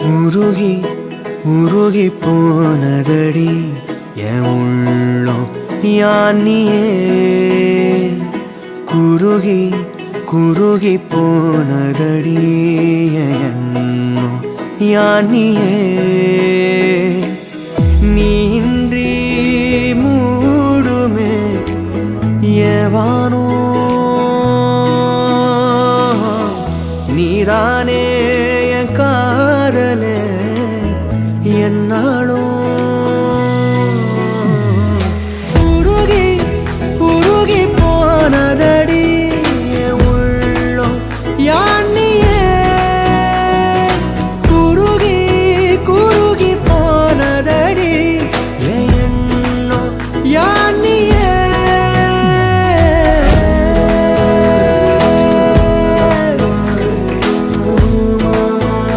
உருகி உருகி போனதடி என் உள்ளம் யானியே குருகி குருகி போனதடி என் எண்ணம் யானியே நீன்றி மூடுமே ஏவானோ நீதானே என் காதலே என்னாலும்